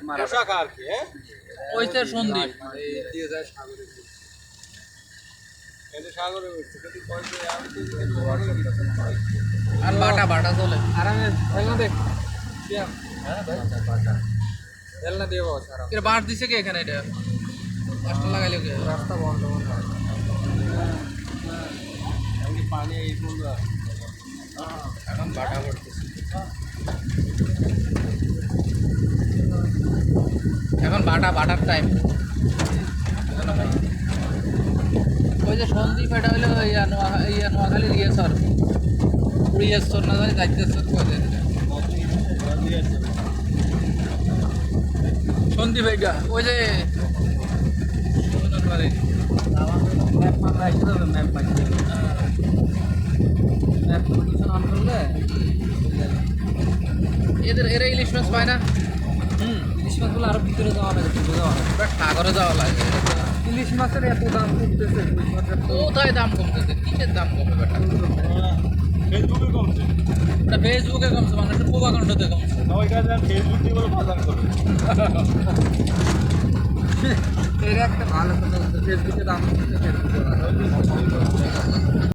পোশাক আর কি, হ্যাঁ ওইটা সন্দীপ দিয়ে যায় সাগরে, এটা সাগরে উঠছে কিন্তু পয়সা আমি তো কিন্তু অনেক আর বাটা বাটা চলে আর আমি হেলনা দেখ হ্যাঁ ভাই হেলনা দিয়ে বস আর এর বাঁশ দিছে কি এখানে এটা বাঁশটা লাগাইলো কি রাস্তা বন্ধ বন্ধ আমি পানি এই ফুল এখন বাটা পড়তেছে এখন বাটার টাইম ওই যে সন্দীপ এটা হইলো নোয়াখালীর ইয়েসর উড়িয়েশ্বর না জানি যাইতেশ্বর কয়ে সন্দীপ এইটা ওই যে এরা ইলিশ মাছ পায় না ইলিশ মাছগুলো আরো ভিতরে যাওয়া লাগে, ডুবে যাওয়া লাগে। সাগরে যাওয়া লাগে ইলিশ মাছের এত দাম কমতেছে, ইলিশ মাছের কোথায় দাম কমতেছে কিসের দাম কমে বেটা ফেসবুকে কমছে, এটা ফেসবুকে কমছে মানুষের প্রভাকাণ্ডতে কমছে সবাই কাছে ফেসবুক দিয়ে বলে বাজার করে এর একটা ভালো কথা ফেসবুকে দাম কমছে